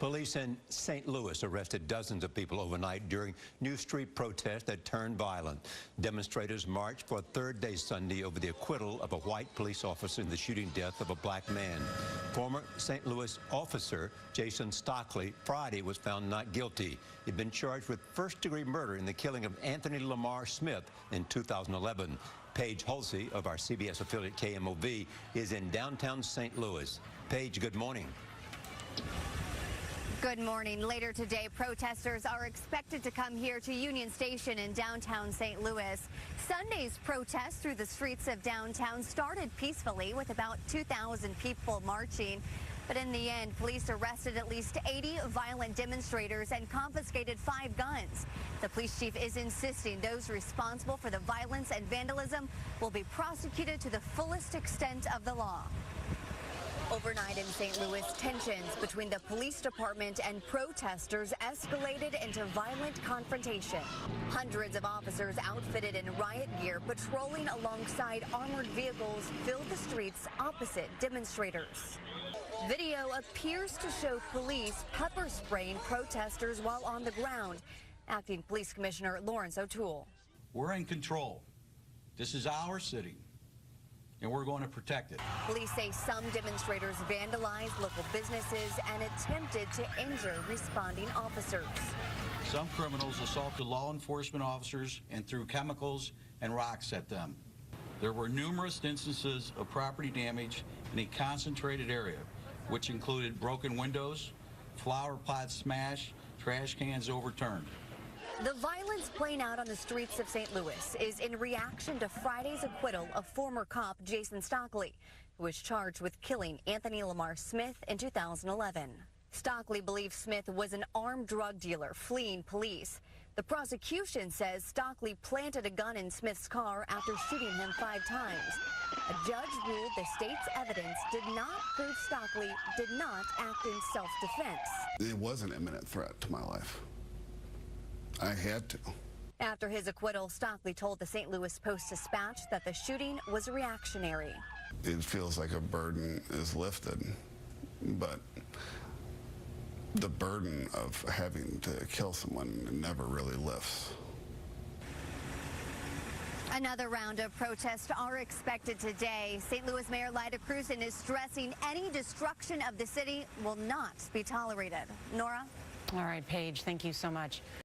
Police in St. Louis arrested dozens of people overnight during new street protests that turned violent. Demonstrators marched for a third day Sunday over the acquittal of a white police officer in the shooting death of a black man. Former St. Louis officer Jason Stockley Friday was found not guilty. He'd been charged with first-degree murder in the killing of Anthony Lamar Smith in 2011. Paige Hulsey of our CBS affiliate KMOV is in downtown St. Louis. Paige, good morning. Good morning. Later today, protesters are expected to come here to Union Station in downtown St. Louis. Sunday's protest through the streets of downtown started peacefully with about 2,000 people marching. But in the end, police arrested at least 80 violent demonstrators and confiscated 5 guns. The police chief is insisting those responsible for the violence and vandalism will be prosecuted to the fullest extent of the law. Overnight in St. Louis, tensions between the police department and protesters escalated into violent confrontation. Hundreds of officers outfitted in riot gear patrolling alongside armored vehicles filled the streets opposite demonstrators. Video appears to show police pepper spraying protesters while on the ground. Acting Police Commissioner Lawrence O'Toole. We're in control. This is our city, and we're going to protect it. Police say some demonstrators vandalized local businesses and attempted to injure responding officers. Some criminals assaulted law enforcement officers and threw chemicals and rocks at them. There were numerous instances of property damage in a concentrated area, which included broken windows, flower pots smashed, trash cans overturned. The violence playing out on the streets of St. Louis is in reaction to Friday's acquittal of former cop Jason Stockley, who was charged with killing Anthony Lamar Smith in 2011. Stockley believes Smith was an armed drug dealer fleeing police. The prosecution says Stockley planted a gun in Smith's car after shooting him 5 times. A judge ruled the state's evidence did not prove Stockley did not act in self-defense. It was an imminent threat to my life. I had to. After his acquittal, Stockley told the St. Louis Post-Dispatch that the shooting was reactionary. It feels like a burden is lifted, but the burden of having to kill someone never really lifts. Another round of protests are expected today. St. Louis Mayor Lyda Krewson is stressing any destruction of the city will not be tolerated. Nora? All right, Paige, thank you so much.